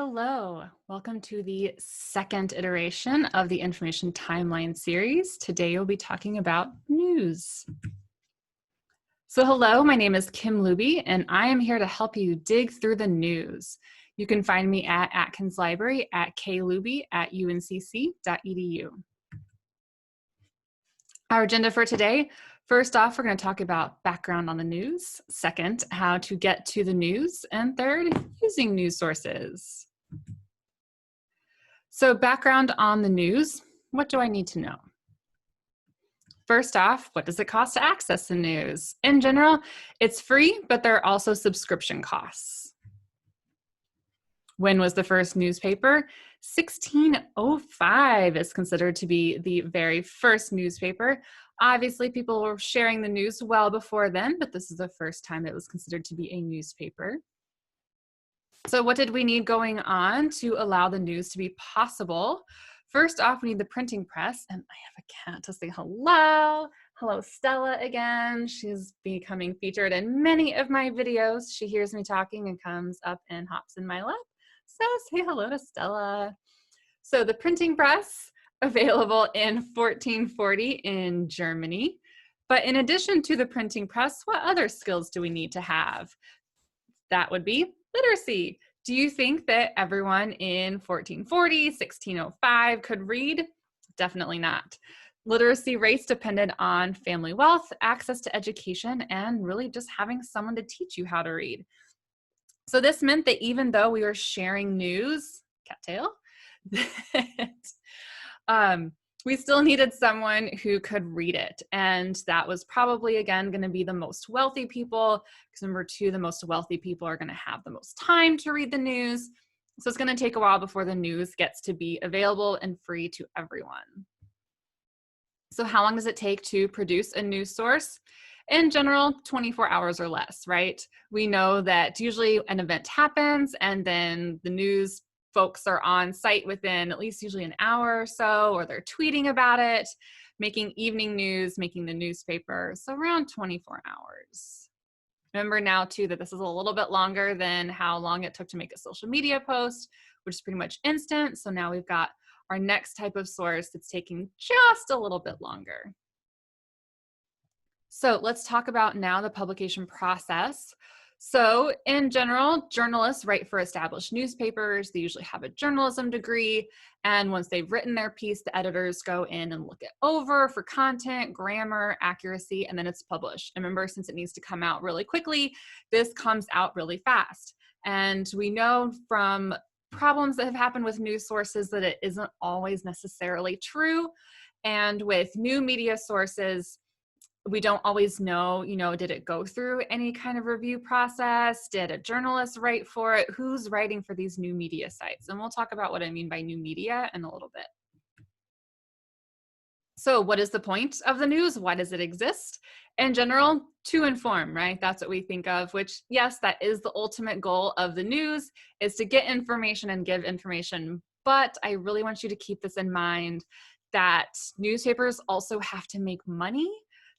Hello, welcome to the second iteration of the Information Timeline series. Today we'll be talking about news. So hello, my name is Kim Luby, and I am here to help you dig through the news. You can find me at Atkins Library at kluby@uncc.edu. Our agenda for today, first off, we're going to talk about background on the news. Second, how to get to the news. And third, using news sources. So background on the news, what do I need to know? First off, what does it cost to access the news? In general, it's free, but there are also subscription costs. When was the first newspaper? 1605 is considered to be the very first newspaper. Obviously, people were sharing the news well before then, but this is the first time it was considered to be a newspaper. So what did we need going on to allow the news to be possible? First off, we need the printing press, and I have a cat to say hello. Hello, Stella again. She's becoming featured in many of my videos. She hears me talking and comes up and hops in my lap. So say hello to Stella. So the printing press, available in 1440 in Germany. But in addition to the printing press, what other skills do we need to have? That would be literacy. Do you think that everyone in 1440, 1605 could read? Definitely not. Literacy rates depended on family wealth, access to education, and really just having someone to teach you how to read. So this meant that even though we were sharing news, cattail, we still needed someone who could read it. And that was probably, again, going to be the most wealthy people, because number two, the most wealthy people are going to have the most time to read the news. So it's going to take a while before the news gets to be available and free to everyone. So how long does it take to produce a news source? In general, 24 hours or less, right? We know that usually an event happens and then the news folks are on site within at least usually an hour or so, or they're tweeting about it, making evening news, making the newspaper. So around 24 hours. Remember now too that this is a little bit longer than how long it took to make a social media post, which is pretty much instant. So now we've got our next type of source that's taking just a little bit longer. So let's talk about now the publication process. So in general, journalists write for established newspapers. They usually have a journalism degree. And once they've written their piece, the editors go in and look it over for content, grammar, accuracy, and then it's published. And remember, since it needs to come out really quickly, this comes out really fast. And we know from problems that have happened with news sources that it isn't always necessarily true. And with new media sources, we don't always know, did it go through any kind of review process? Did a journalist write for it? Who's writing for these new media sites? And we'll talk about what I mean by new media in a little bit. So what is the point of the news? Why does it exist? In general, to inform, right? That's what we think of, which yes, that is the ultimate goal of the news, is to get information and give information. But I really want you to keep this in mind that newspapers also have to make money.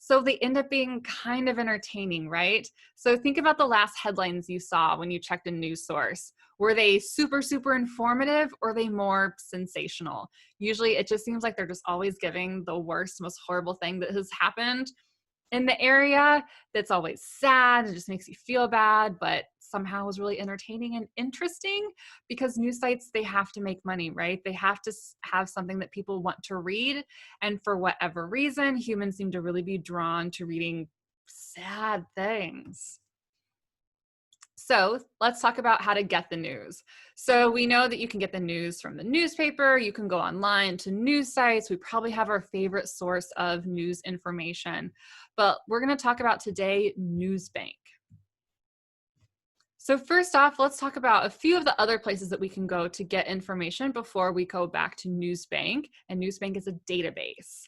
So they end up being kind of entertaining, right? So think about the last headlines you saw when you checked a news source. Were they super, super informative, or are they more sensational? Usually it just seems like they're just always giving the worst, most horrible thing that has happened in the area. That's always sad. It just makes you feel bad, but somehow was really entertaining and interesting, because news sites, they have to make money, right? They have to have something that people want to read. And for whatever reason, humans seem to really be drawn to reading sad things. So let's talk about how to get the news. So we know that you can get the news from the newspaper. You can go online to news sites. We probably have our favorite source of news information. But we're going to talk about today Newsbank. So first off, let's talk about a few of the other places that we can go to get information before we go back to Newsbank. And Newsbank is a database.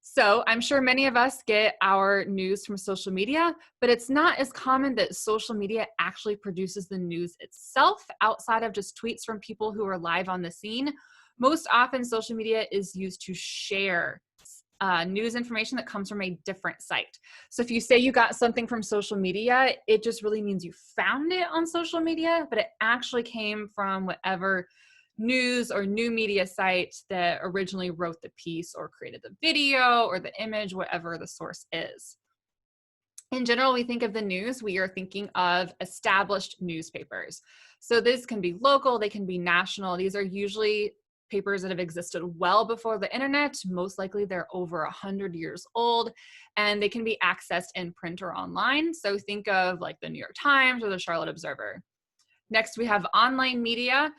So I'm sure many of us get our news from social media, but it's not as common that social media actually produces the news itself outside of just tweets from people who are live on the scene. Most often social media is used to share news information that comes from a different site. So if you say you got something from social media, it just really means you found it on social media, but it actually came from whatever news or new media site that originally wrote the piece or created the video or the image, whatever the source is. In general, we think of the news, we are thinking of established newspapers. So this can be local, they can be national. These are usually papers that have existed well before the internet. Most likely they're over 100 years old, and they can be accessed in print or online. So think of like the New York Times or the Charlotte Observer. Next, we have online media.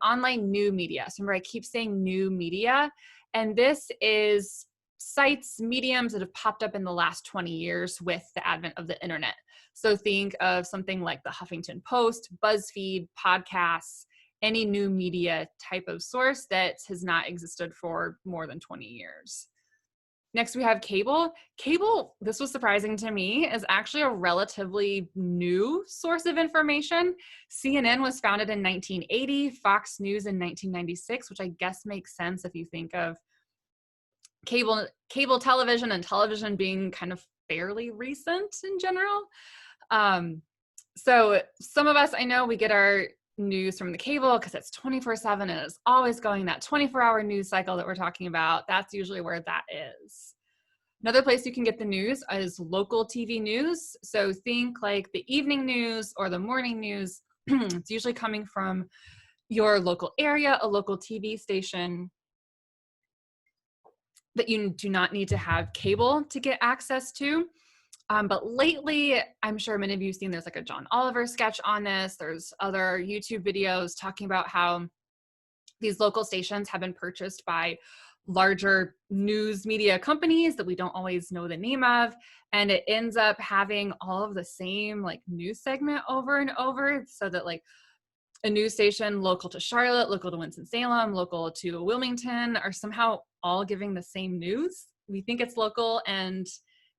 Online new media. So remember, I keep saying new media, and this is sites, mediums that have popped up in the last 20 years with the advent of the internet. So think of something like the Huffington Post, BuzzFeed, podcasts, any new media type of source that has not existed for more than 20 years. Next, we have cable. Cable, this was surprising to me, is actually a relatively new source of information. CNN was founded in 1980, Fox News in 1996, which I guess makes sense if you think of cable television and television being kind of fairly recent in general. So some of us, I know, we get our news from the cable because it's 24/7 and it's always going, that 24-hour news cycle that we're talking about. That's usually where that is. Another place you can get the news is local TV news. So think like the evening news or the morning news. It's usually coming from your local area, a local TV station that you do not need to have cable to get access to. But lately, I'm sure many of you have seen there's like a John Oliver sketch on this. There's other YouTube videos talking about how these local stations have been purchased by larger news media companies that we don't always know the name of. And it ends up having all of the same like news segment over and over, so that like a news station local to Charlotte, local to Winston-Salem, local to Wilmington are somehow all giving the same news. We think it's local and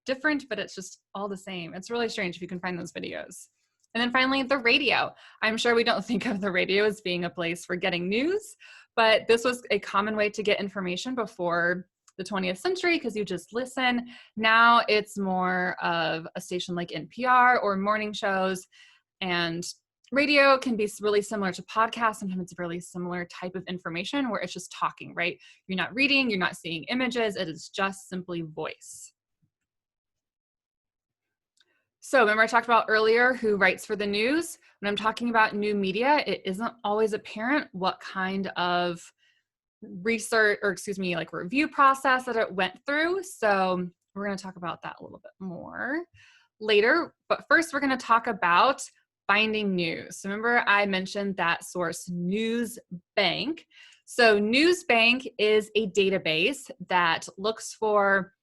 different, but it's just all the same. It's really strange if you can find those videos. And then finally, the radio. I'm sure we don't think of the radio as being a place for getting news, but this was a common way to get information before the 20th century because you just listen. Now it's more of a station like NPR or morning shows, and radio can be really similar to podcasts. Sometimes it's a really similar type of information where it's just talking, right? You're not reading, you're not seeing images, it is just simply voice. So remember I talked about earlier who writes for the news? When I'm talking about new media, it isn't always apparent what kind of research, or like review process that it went through. So we're going to talk about that a little bit more later. But first, we're going to talk about finding news. So remember I mentioned that source Newsbank. So Newsbank is a database that looks for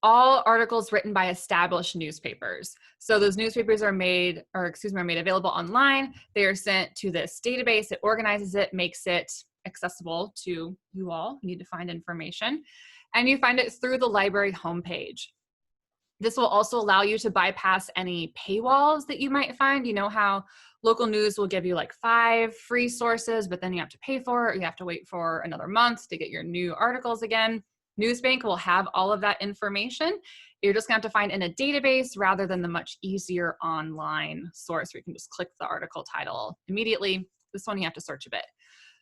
all articles written by established newspapers. So those newspapers are made available online. They are sent to this database. It organizes it, makes it accessible to you all who need to find information. And you find it through the library homepage. This will also allow you to bypass any paywalls that you might find. You know how local news will give you like 5 free sources, but then you have to pay for it, or you have to wait for another month to get your new articles again. Newsbank will have all of that information. You're just gonna have to find in a database rather than the much easier online source where you can just click the article title immediately. This one you have to search a bit.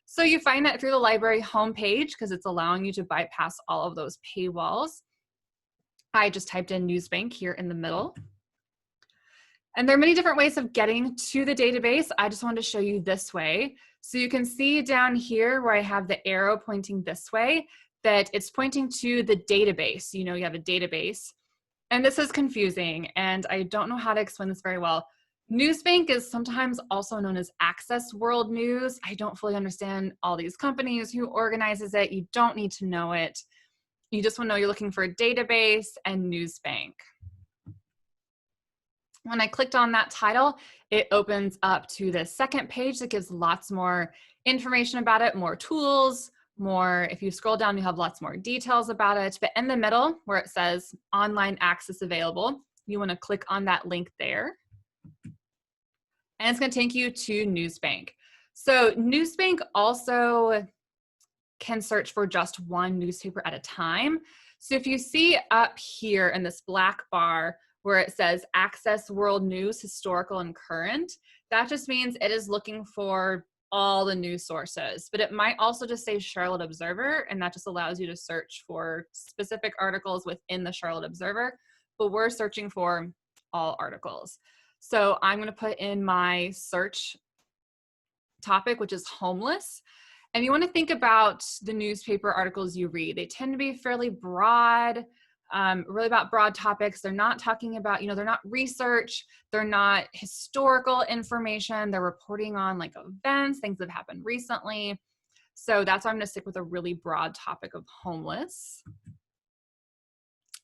So you find that through the library homepage because it's allowing you to bypass all of those paywalls. I just typed in Newsbank here in the middle. And there are many different ways of getting to the database. I just wanted to show you this way. So you can see down here where I have the arrow pointing this way, that it's pointing to the database. You know, you have a database. And this is confusing, and I don't know how to explain this very well. Newsbank is sometimes also known as Access World News. I don't fully understand all these companies, who organizes it. You don't need to know it. You just want to know you're looking for a database and Newsbank. When I clicked on that title, it opens up to the second page that gives lots more information about it, more tools, more, if you scroll down, you have lots more details about it. But in the middle where it says online access available, you want to click on that link there. And it's going to take you to Newsbank. So Newsbank also can search for just one newspaper at a time. So if you see up here in this black bar where it says Access World News, Historical and Current, that just means it is looking for all the news sources, but it might also just say Charlotte Observer, and that just allows you to search for specific articles within the Charlotte Observer, but we're searching for all articles. So I'm going to put in my search topic, which is homeless. And you want to think about the newspaper articles you read. They tend to be fairly broad, really about broad topics. They're not talking about, they're not research. They're not historical information. They're reporting on like events, things that have happened recently. So that's why I'm going to stick with a really broad topic of homeless.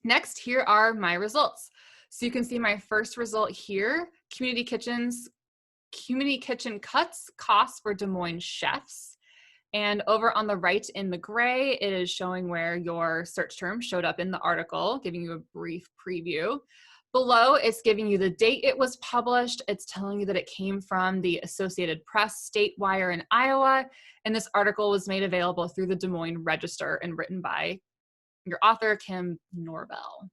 Next, here are my results. So you can see my first result here, community kitchen cuts costs for Des Moines chefs. And over on the right in the gray, it is showing where your search term showed up in the article, giving you a brief preview. Below, it's giving you the date it was published. It's telling you that it came from the Associated Press Statewire in Iowa. And this article was made available through the Des Moines Register and written by your author, Kim Norvell.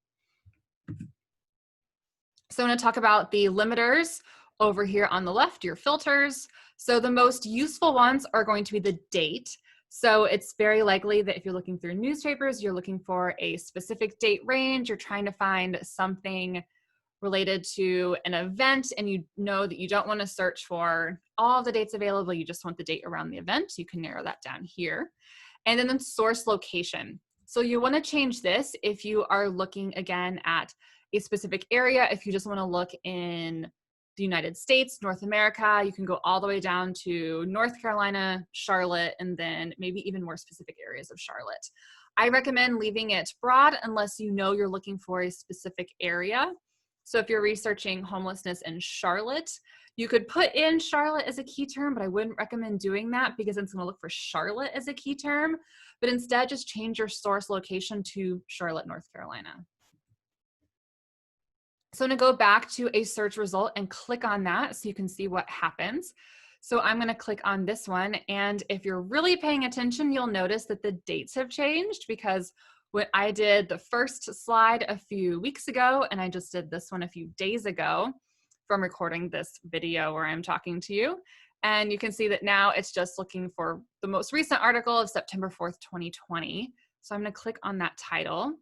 So I'm going to talk about the limiters over here on the left, your filters. So the most useful ones are going to be the date. So it's very likely that if you're looking through newspapers, you're looking for a specific date range, you're trying to find something related to an event, and you know that you don't want to search for all the dates available, you just want the date around the event. You can narrow that down here. And then the source location. So you want to change this if you are looking again at a specific area. If you just want to look in the United States, North America, you can go all the way down to North Carolina, Charlotte, and then maybe even more specific areas of Charlotte. I recommend leaving it broad unless you know you're looking for a specific area. So if you're researching homelessness in Charlotte, you could put in Charlotte as a key term, but I wouldn't recommend doing that because it's going to look for Charlotte as a key term. But instead, just change your source location to Charlotte, North Carolina. So I'm going to go back to a search result and click on that so you can see what happens. So I'm going to click on this one. And if you're really paying attention, you'll notice that the dates have changed because when I did the first slide a few weeks ago, and I just did this one a few days ago from recording this video where I'm talking to you. And you can see that now it's just looking for the most recent article of September 4th, 2020. So I'm going to click on that title.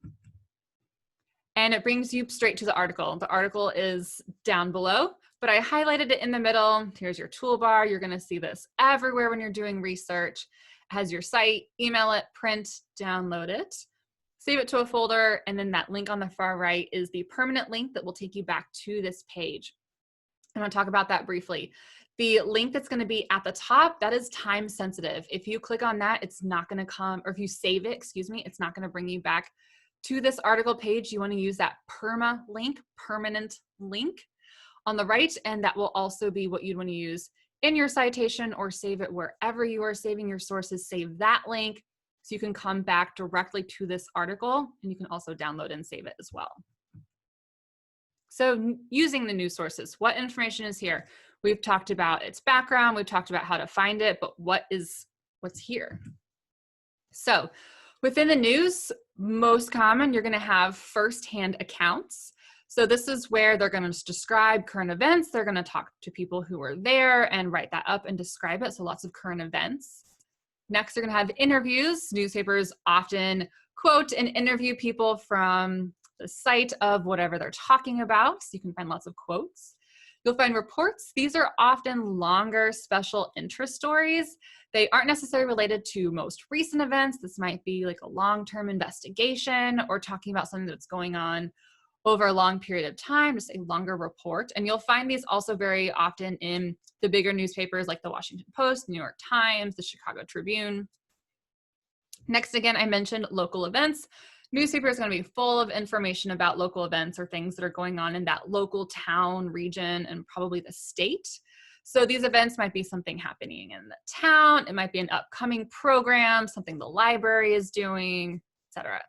And it brings you straight to the article. The article is down below, but I highlighted it in the middle. Here's your toolbar. You're gonna see this everywhere when you're doing research. It has your site, email it, print, download it, save it to a folder, and then that link on the far right is the permanent link that will take you back to this page. I'm gonna talk about that briefly. The link that's gonna be at the top, that is time sensitive. If you click on that, it's not gonna come, or if you save it, excuse me, it's not gonna bring you back to this article page. You want to use that permanent link on the right, and that will also be what you'd want to use in your citation or save it wherever you are saving your sources. Save that link so you can come back directly to this article, and you can also download and save it as well. So using the news sources, what information is here? We've talked about its background, we've talked about how to find it, but what's here? So within the news, most common, you're going to have firsthand accounts. So this is where they're going to describe current events. They're going to talk to people who were there and write that up and describe it. So lots of current events. Next, you're going to have interviews. Newspapers often quote and interview people from the site of whatever they're talking about. So you can find lots of quotes. You'll find reports. These are often longer special interest stories. They aren't necessarily related to most recent events. This might be like a long-term investigation or talking about something that's going on over a long period of time, just a longer report. And you'll find these also very often in the bigger newspapers like the Washington Post, New York Times, the Chicago Tribune. Next, again, I mentioned local events. Newspaper is going to be full of information about local events or things that are going on in that local town, region, and probably the state. So these events might be something happening in the town. It might be an upcoming program, something the library is doing, etc.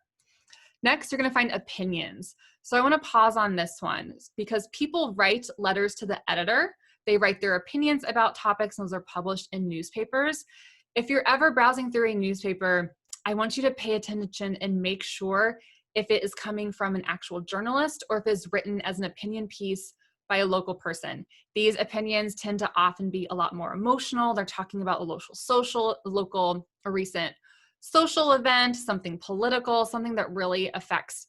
Next, you're going to find opinions. So I want to pause on this one because people write letters to the editor. They write their opinions about topics, and those are published in newspapers. if you're ever browsing through a newspaper, I want you to pay attention and make sure if it is coming from an actual journalist or if it's written as an opinion piece by a local person. These opinions tend to often be a lot more emotional. They're talking about a local, a recent social event, something political, something that really affects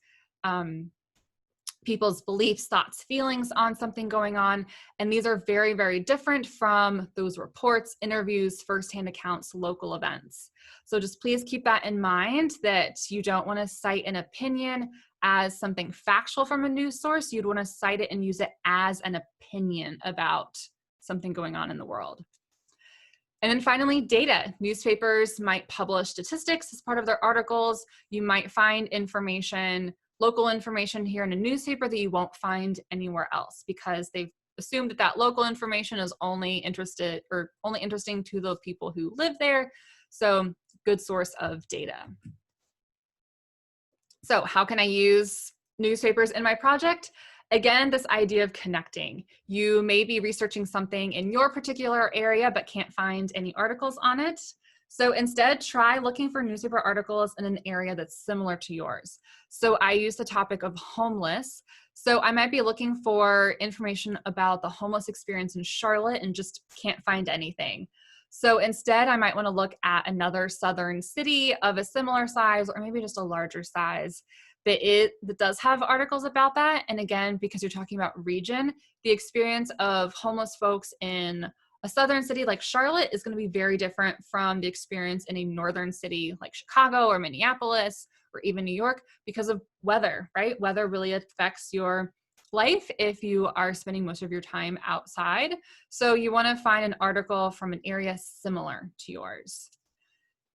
people's beliefs, thoughts, feelings on something going on. And these are very, very different from those reports, interviews, firsthand accounts, local events. So just please keep that in mind, that you don't want to cite an opinion as something factual from a news source. You'd want to cite it and use it as an opinion about something going on in the world. And then finally, data. Newspapers might publish statistics as part of their articles. You might find information, local information here in a newspaper that you won't find anywhere else, because they've assumed that that local information is only interesting to the people who live there. So good source of data. So how can I use newspapers in my project? Again, this idea of connecting. You may be researching something in your particular area but can't find any articles on it. So instead, try looking for newspaper articles in an area that's similar to yours. So I use the topic of homeless. So I might be looking for information about the homeless experience in Charlotte and just can't find anything. So instead, I might want to look at another southern city of a similar size, or maybe just a larger size, that does have articles about that. And again, because you're talking about region, the experience of homeless folks in a southern city like Charlotte is going to be very different from the experience in a northern city like Chicago or Minneapolis or even New York, because of weather, right? Weather really affects your life if you are spending most of your time outside. So you want to find an article from an area similar to yours.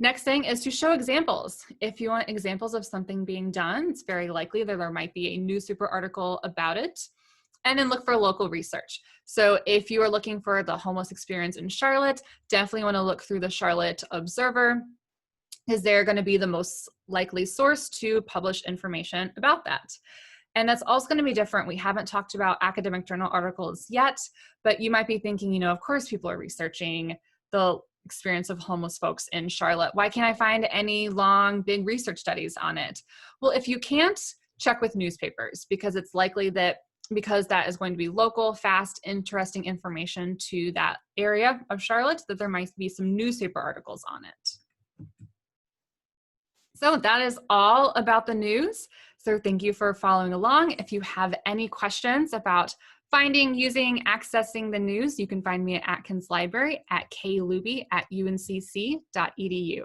Next thing is to show examples. If you want examples of something being done, it's very likely that there might be a newspaper article about it. And then look for local research. So if you are looking for the homeless experience in Charlotte, definitely want to look through the Charlotte Observer, because they're going to be the most likely source to publish information about that. And that's also going to be different. We haven't talked about academic journal articles yet, but you might be thinking, of course people are researching the experience of homeless folks in Charlotte. Why can't I find any long, big research studies on it? Well, if you can't, check with newspapers, because it's likely that because that is going to be local, fast, interesting information to that area of Charlotte, that there might be some newspaper articles on it. So that is all about the news. So thank you for following along. If you have any questions about finding, using, accessing the news, you can find me at Atkins Library at kluby@uncc.edu.